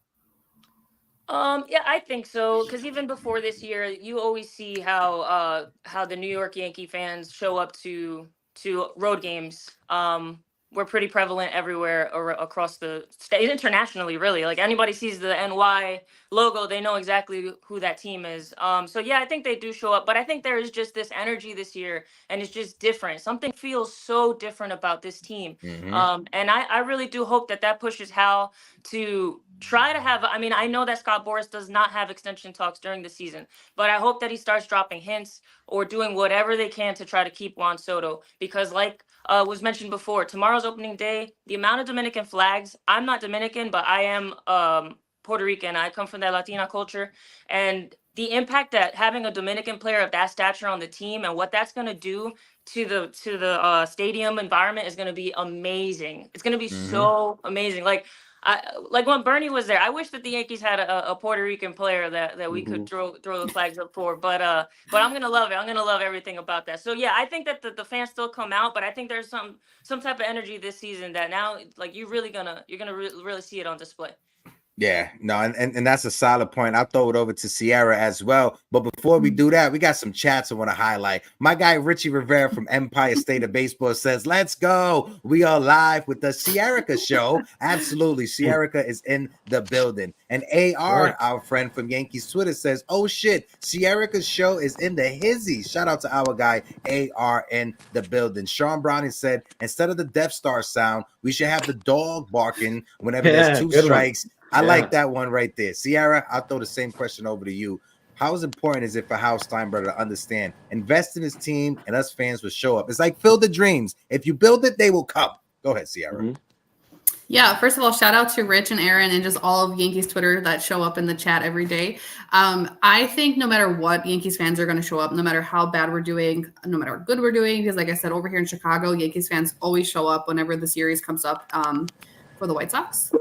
Yeah, I think so. Because even before this year, you always see how the New York Yankee fans show up to road games. We're pretty prevalent everywhere across the state, internationally, really. Like anybody sees the NY logo, they know exactly who that team is. So yeah, I think they do show up, but I think there is just this energy this year, and it's just different. Something feels so different about this team. And I really do hope that pushes Hal to try to have, I mean, I know that Scott Boras does not have extension talks during the season, but I hope that he starts dropping hints or doing whatever they can to try to keep Juan Soto, because like was mentioned before, tomorrow's opening day, the amount of Dominican flags, I'm not Dominican, but I am Puerto Rican. I come from that Latina culture, and the impact that having a Dominican player of that stature on the team and what that's going to do to the stadium environment is going to be amazing. It's going to be so amazing. Like when Bernie was there, I wish that the Yankees had a Puerto Rican player that we could throw the flags up for. But I'm gonna love it. I'm gonna love everything about that. So yeah, I think that the fans still come out, but I think there's some type of energy this season that now, like, you're gonna really see it on display. Yeah, no, and that's a solid point. I'll throw it over to Sierra as well. But before we do that, we got some chats I want to highlight. My guy Richie Rivera from Empire State of Baseball says, "Let's go. We are live with the Sierra show." Absolutely. Sierra is in the building. And AR, our friend from Yankees Twitter, says, "Oh shit, Sierra's show is in the hizzy." Shout out to our guy AR in the building. Sean Browning said, "Instead of the Death Star sound, we should have the dog barking whenever there's two strikes." I like that one right there. Sierra, I'll throw the same question over to you. How important is it for Hal Steinbrenner to understand, invest in his team, and us fans will show up? It's like fill the dreams. If you build it, they will come. Go ahead, Sierra. Yeah, first of all, shout out to Rich and Aaron and just all of Yankees Twitter that show up in the chat every day. I think no matter what, Yankees fans are going to show up, no matter how bad we're doing, no matter how good we're doing, because like I said, over here in Chicago, Yankees fans always show up whenever the series comes up for the White Sox.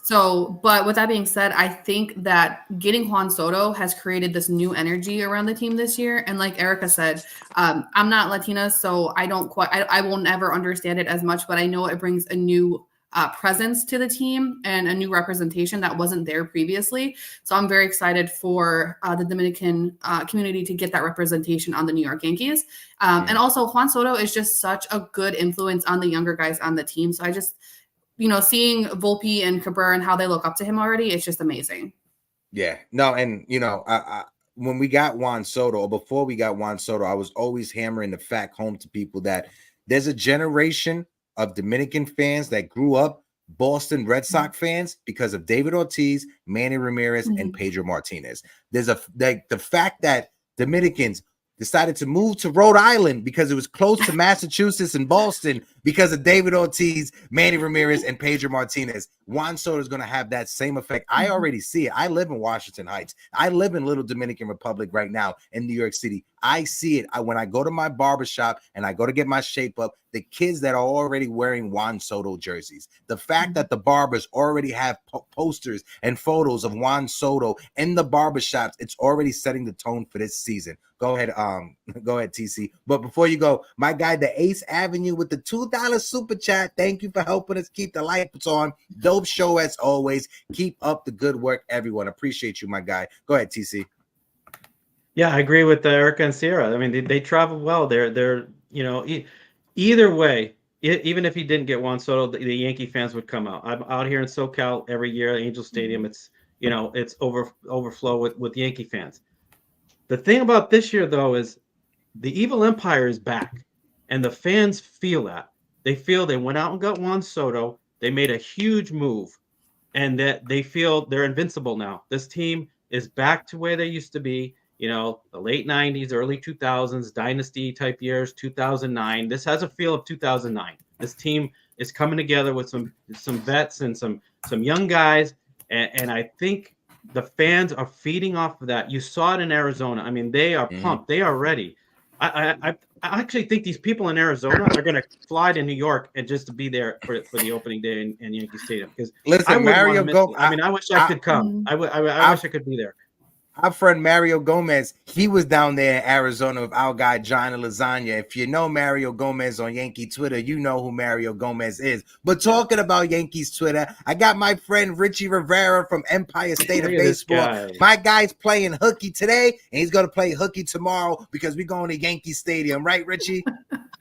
So, but with that being said, I think that getting Juan Soto has created this new energy around the team this year. And like Erica said, I'm not Latina, so I will never understand it as much, but I know it brings a new presence to the team and a new representation that wasn't there previously. So I'm very excited for the Dominican community to get that representation on the New York Yankees. And also Juan Soto is just such a good influence on the younger guys on the team. So I just, seeing Volpe and Cabrera and how they look up to him already, it's just amazing. Yeah, no, and when we got Juan Soto, or before we got Juan Soto, I was always hammering the fact home to people that there's a generation of Dominican fans that grew up Boston Red Sox fans because of David Ortiz, Manny Ramirez, and Pedro Martinez. There's the fact that Dominicans decided to move to Rhode Island because it was close to Massachusetts and Boston because of David Ortiz, Manny Ramirez, and Pedro Martinez. Juan Soto is going to have that same effect. I already see it. I live in Washington Heights. I live in Little Dominican Republic right now in New York City. I see it. When I go to my barbershop and I go to get my shape up, the kids that are already wearing Juan Soto jerseys, the fact that the barbers already have posters and photos of Juan Soto in the barbershops, it's already setting the tone for this season. Go ahead, TC. But before you go, my guy, the Ace Avenue with the $2 super chat. Thank you for helping us keep the lights on. Dope show as always. Keep up the good work, everyone. Appreciate you, my guy. Go ahead, TC. Yeah, I agree with Erica and Sierra. I mean, they travel well. They're either way. Even if he didn't get Juan Soto, the Yankee fans would come out. I'm out here in SoCal every year, Angel Stadium. It's it's overflow with Yankee fans. The thing about this year, though, is the evil empire is back, and the fans feel that. They feel they went out and got Juan Soto. They made a huge move. and that they feel they're invincible now. This team is back to where they used to be. You know, the late 90s, early 2000s, dynasty type years, 2009. This has a feel of 2009. This team is coming together with some vets and some young guys, and I think the fans are feeding off of that. You saw it in Arizona. I mean, they are pumped. They are ready. I actually think these people in Arizona are going to fly to New York and just to be there for the opening day in Yankee Stadium. Because listen, Mario Gomez. I mean, I wish I could come. I wish I could be there. Our friend Mario Gomez, he was down there in Arizona with our guy John Lasagna. If you know Mario Gomez on Yankee Twitter, you know who Mario Gomez is. But talking about Yankees Twitter, I got my friend Richie Rivera from Empire State of Baseball. My guy's playing hooky today, and he's going to play hooky tomorrow because we're going to Yankee Stadium. Right, Richie?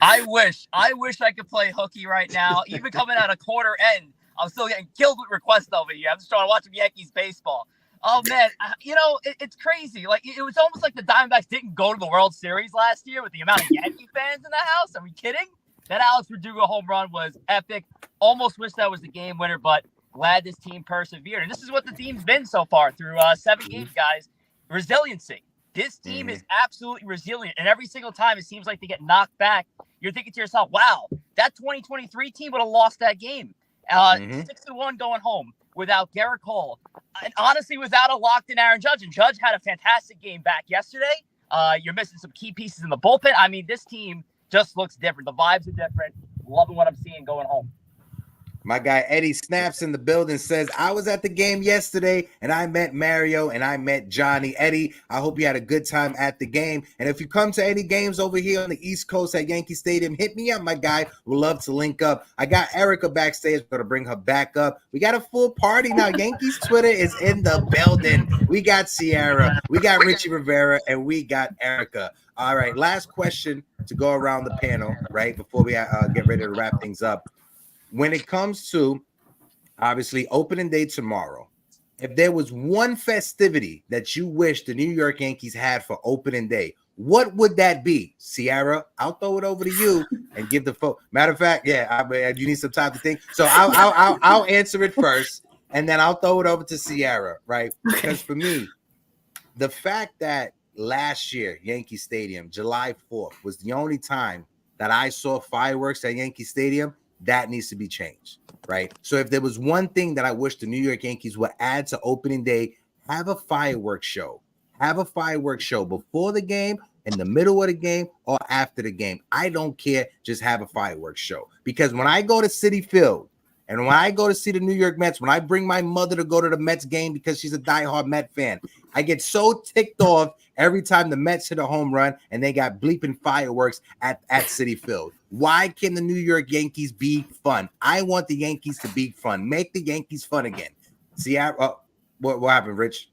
I wish I could play hooky right now. Even coming out of quarter end, I'm still getting killed with requests over here. I'm just trying to watch some Yankees baseball. Oh, man, you know, it's crazy. Like, it was almost like the Diamondbacks didn't go to the World Series last year with the amount of Yankee fans in the house. Are we kidding? That Alex Verdugo home run was epic. Almost wish that was the game winner, but glad this team persevered. And this is what the team's been so far through 7 games, guys. Resiliency. This team is absolutely resilient. And every single time it seems like they get knocked back, you're thinking to yourself, wow, that 2023 team would have lost that game. 6-1 going home without Garrett Cole, and honestly without a locked-in Aaron Judge. And Judge had a fantastic game back yesterday. You're missing some key pieces in the bullpen. I mean, this team just looks different. The vibes are different. Loving what I'm seeing going home. My guy Eddie Snaps in the building says, I was at the game yesterday and I met Mario and I met Johnny. Eddie, I hope you had a good time at the game. And if you come to any games over here on the East Coast at Yankee Stadium, hit me up, my guy. We'd love to link up. I got Erica backstage. We're going to bring her back up. We got a full party now. Yankees Twitter is in the building. We got Sierra, we got Richie Rivera, and we got Erica. All right, last question to go around the panel, right, before we get ready to wrap things up. When it comes to, obviously, opening day tomorrow, if there was one festivity that you wish the New York Yankees had for opening day, what would that be? Sierra, I'll throw it over to you and give the phone. Matter of fact, you need some time to think. So I'll answer it first, and then I'll throw it over to Sierra, right? Because for me, the fact that last year, Yankee Stadium, July 4th, was the only time that I saw fireworks at Yankee Stadium, that needs to be changed, right? So if there was one thing that I wish the New York Yankees would add to opening day, have a fireworks show. Have a fireworks show before the game, in the middle of the game, or after the game. I don't care. Just have a fireworks show. Because when I go to Citi Field and when I go to see the New York Mets, when I bring my mother to go to the Mets game because she's a diehard Met fan, I get so ticked off every time the Mets hit a home run and they got bleeping fireworks at Citi Field. Why can the New York Yankees be fun? I want the Yankees to be fun. Make the Yankees fun again. See, what happened, Rich?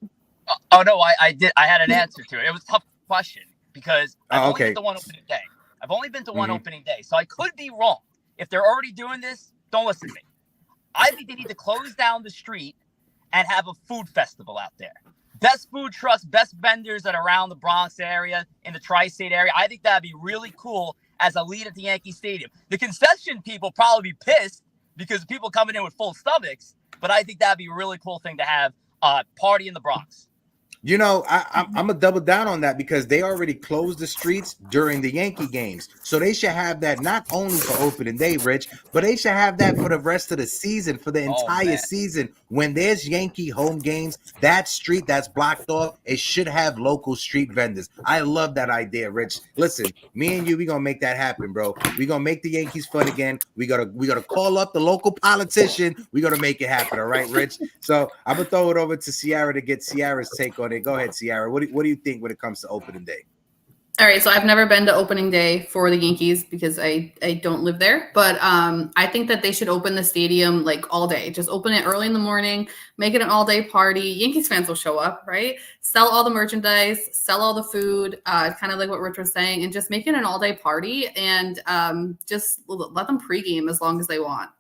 Oh no, I did. I had an answer to it. It was a tough question because I've only been to one opening day. I've only been to one opening day, so I could be wrong. If they're already doing this, don't listen to me. I think they need to close down the street and have a food festival out there. Best food trucks, best vendors that are around the Bronx area, in the tri-state area. I think that'd be really cool as a lead at the Yankee Stadium. The concession people probably be pissed because people coming in with full stomachs, but I think that'd be a really cool thing to have a party in the Bronx. You know, I'm going to double down on that because they already closed the streets during the Yankee games. So they should have that not only for opening day, Rich, but they should have that for the rest of the season, for the entire season. When there's Yankee home games, that street that's blocked off, it should have local street vendors. I love that idea, Rich. Listen, me and you, we're going to make that happen, bro. We're going to make the Yankees fun again. We got to call up the local politician. We're going to make it happen, all right, Rich? So I'm going to throw it over to Sierra to get Sierra's take on it. Go ahead, Sierra. What do you think when it comes to opening day? All right, so I've never been to opening day for the Yankees because I don't live there, but I think that they should open the stadium like all day. Just open it early in the morning, make it an all-day party. Yankees fans will show up, right? Sell all the merchandise, sell all the food, kind of like what Rich was saying, and just make it an all-day party and just let them pregame as long as they want.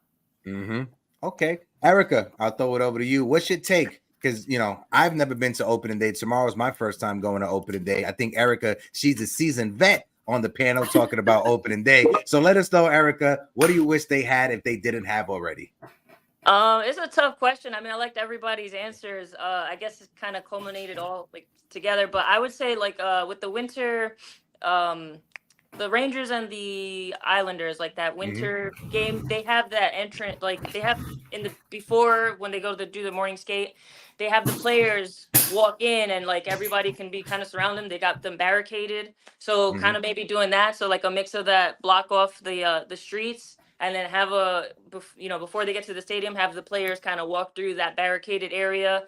Okay. Erica, I'll throw it over to you. What's your take? Because, you know, I've never been to opening day. Tomorrow's my first time going to opening day. I think Erica, she's a seasoned vet on the panel talking about opening day. So let us know, Erica, what do you wish they had if they didn't have already? It's a tough question. I mean, I liked everybody's answers. I guess it kind of culminated all like together, but I would say like with the winter, um, the Rangers and the Islanders, like that winter game, they have that entrant, like they have in the before when they go to do the morning skate, they have the players walk in and like everybody can be kind of surround them. They got them barricaded, so kind of maybe doing that. So like a mix of that, block off the streets, and then have before they get to the stadium, have the players kind of walk through that barricaded area,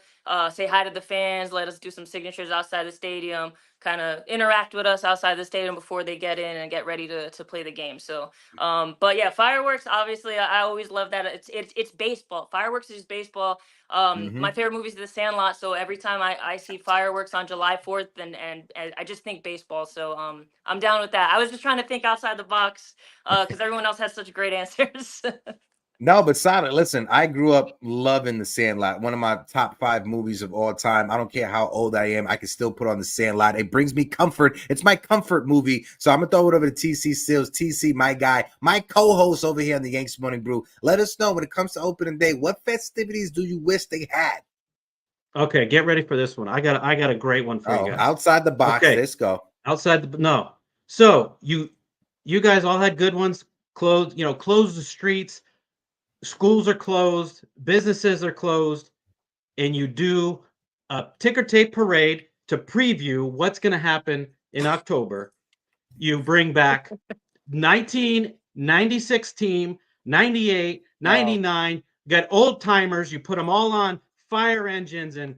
say hi to the fans, let us do some signatures outside the stadium, kind of interact with us outside the stadium before they get in and get ready to play the game. So, but yeah, fireworks. Obviously, I always love that. It's baseball. Fireworks is baseball. My favorite movie is The Sandlot. So every time I see fireworks on July 4th, and I just think baseball. So I'm down with that. I was just trying to think outside the box because everyone else has such great answers. No, but Silent, listen, I grew up loving The Sandlot, one of my top 5 movies of all time. I don't care how old I am, I can still put on The Sandlot. It brings me comfort. It's my comfort movie. So I'm going to throw it over to TC Seals. TC, my guy, my co-host over here on the Yankees Morning Brew. Let us know when it comes to opening day, what festivities do you wish they had? Okay, get ready for this one. I got a great one for you guys. Outside the box. Okay. Let's go. No. So you guys all had good ones. Close the streets. Schools are closed, businesses are closed, and you do a ticker tape parade to preview what's going to happen in October. You bring back 1996 team, 98, 99, you got old timers, you put them all on fire engines and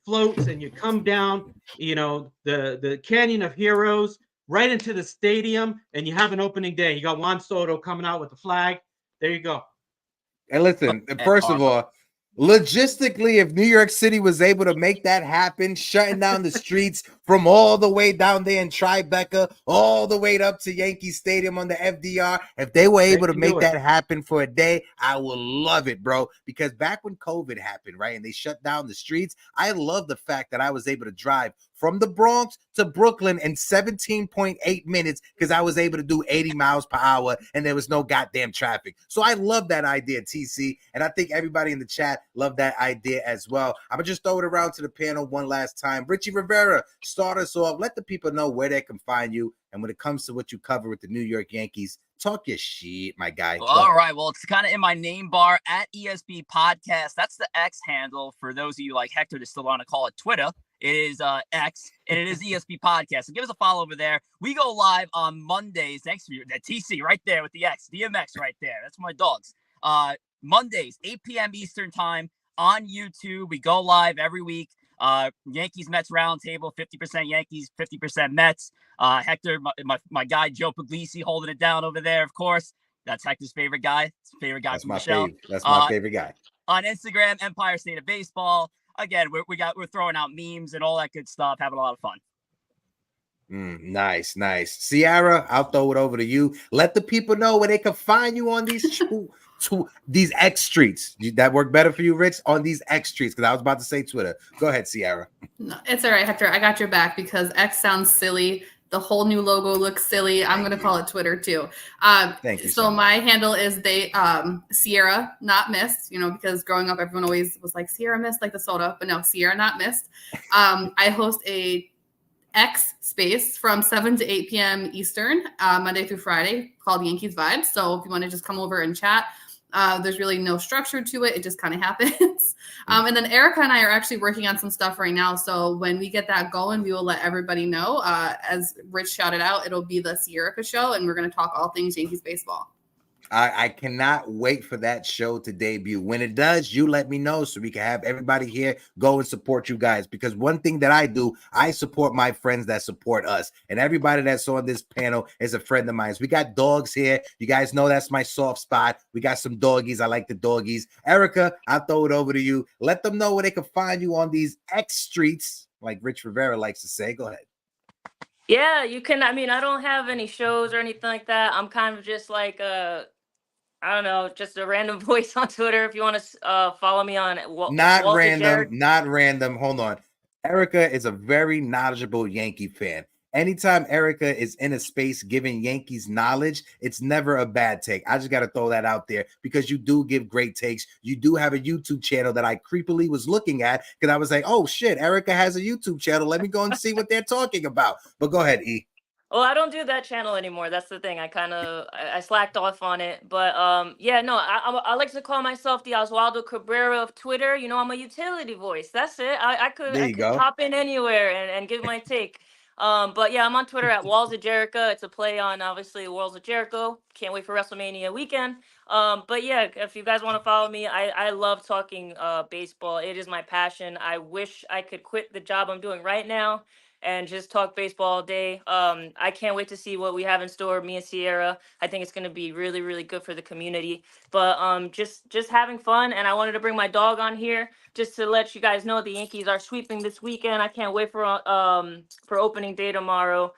floats, and you come down, the Canyon of Heroes right into the stadium, and you have an opening day. You got Juan Soto coming out with the flag. There you go. And listen, first of all, logistically, if New York City was able to make that happen, shutting down the streets from all the way down there in Tribeca, all the way up to Yankee Stadium on the FDR, if they were able to make that happen for a day, I will love it, bro. Because back when COVID happened, right, and they shut down the streets, I love the fact that I was able to drive from the Bronx to Brooklyn in 17.8 minutes because I was able to do 80 miles per hour and there was no goddamn traffic. So I love that idea, TC. And I think everybody in the chat loved that idea as well. I'm going to just throw it around to the panel one last time. Richie Rivera, start us off. Let the people know where they can find you. And when it comes to what you cover with the New York Yankees, talk your shit, my guy. Well, all right. Well, it's kind of in my name bar at ESB Podcast. That's the X handle for those of you like Hector that still want to call it Twitter. It is X, and it is ESP Podcast. So give us a follow over there. We go live on Mondays. Thanks for that TC right there with the X, DMX right there. That's my dogs. Mondays, 8 p.m. Eastern time on YouTube. We go live every week. Yankees Mets roundtable, 50% Yankees, 50% Mets. Hector, my guy Joe Puglisi holding it down over there, of course. That's Hector's favorite guy. That's my favorite. That's my favorite guy. On Instagram, Empire State of Baseball. Again, we're throwing out memes and all that good stuff, having a lot of fun. Nice. Sierra, I'll throw it over to you. Let the people know where they can find you on these these X streets. That work better for you, Rich, on these X streets? Because I was about to say Twitter. Go ahead, Sierra. No, it's all right, Hector. I got your back because X sounds silly. The whole new logo looks silly. I'm going to call it Twitter too. Thank you. So my handle is Sierra, not missed, because growing up, everyone always was like Sierra missed, like the soda, but no, Sierra not missed. I host a X space from 7 to 8 p.m. Eastern, Monday through Friday, called Yankees Vibes. So if you want to just come over and chat, there's really no structure to it. It just kind of happens. And then Erica and I are actually working on some stuff right now. So when we get that going, we will let everybody know. As Rich shouted out, it'll be the Sierra show, and we're going to talk all things Yankees baseball. I cannot wait for that show to debut. When it does, you let me know so we can have everybody here go and support you guys. Because one thing that I do, I support my friends that support us. And everybody that's on this panel is a friend of mine. We got dogs here. You guys know that's my soft spot. We got some doggies. I like the doggies. Erica, I'll throw it over to you. Let them know where they can find you on these X streets, like Rich Rivera likes to say. Go ahead. Yeah, you can. I mean, I don't have any shows or anything like that. I'm kind of just like I don't know, just a random voice on Twitter. If you want to follow me on not random. Hold on. Erica is a very knowledgeable Yankee fan. anytime Erica is in a space giving Yankees knowledge, it's never a bad take. I just got to throw that out there because you do give great takes. You do have a YouTube channel that I creepily was looking at because I was like, oh shit, Erica has a YouTube channel. Let me go and see what they're talking about. But go ahead, E. Well, I don't do that channel anymore. That's the thing. I slacked off on it. But yeah, no, I like to call myself the Oswaldo Cabrera of Twitter. You know, I'm a utility voice. That's it. I could hop in anywhere and give my take. But yeah, I'm on Twitter at Walls of Jericho. It's a play on obviously Walls of Jericho. Can't wait for WrestleMania weekend. But yeah, if you guys want to follow me, I love talking baseball. It is my passion. I wish I could quit the job I'm doing right now and just talk baseball all day. I can't wait to see what we have in store, me and Sierra. I think it's going to be really, really good for the community. But just having fun, and I wanted to bring my dog on here just to let you guys know the Yankees are sweeping this weekend. I can't wait for opening day tomorrow.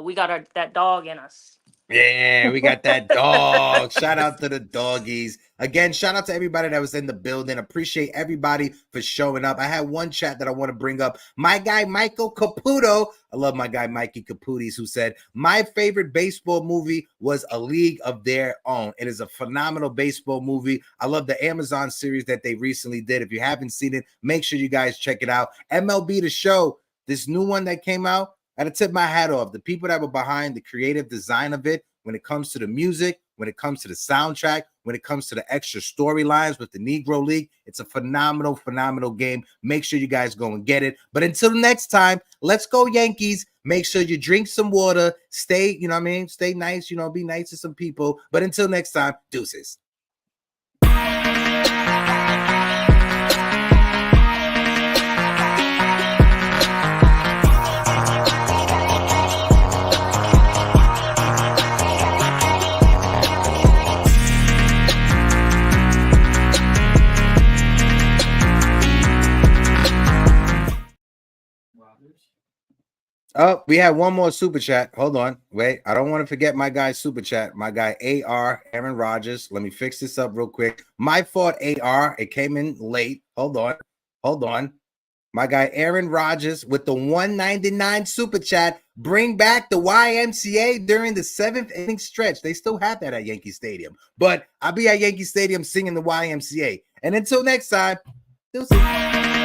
We got that dog in us. Yeah, we got that dog. Shout out to the doggies. Again, shout out to everybody that was in the building. Appreciate everybody for showing up. I had one chat that I want to bring up. My guy, Michael Caputo. I love my guy, Mikey Caputis, who said, my favorite baseball movie was A League of Their Own. It is a phenomenal baseball movie. I love the Amazon series that they recently did. If you haven't seen it, make sure you guys check it out. MLB The Show, this new one that came out, I had to tip my hat off. The people that were behind the creative design of it, when it comes to the music, when it comes to the soundtrack, when it comes to the extra storylines with the Negro League, it's a phenomenal, phenomenal game. Make sure you guys go and get it. But until next time, let's go Yankees. Make sure you drink some water. Stay, you know what I mean? Stay nice, be nice to some people. But until next time, deuces. Oh, we have one more super chat. Hold on. Wait, I don't want to forget my guy's super chat. My guy Aaron Rodgers. Let me fix this up real quick. My fault, AR. It came in late. Hold on. My guy Aaron Rodgers with the 199 super chat. Bring back the YMCA during the 7th inning stretch. They still have that at Yankee Stadium. But I'll be at Yankee Stadium singing the YMCA. And until next time, deuces.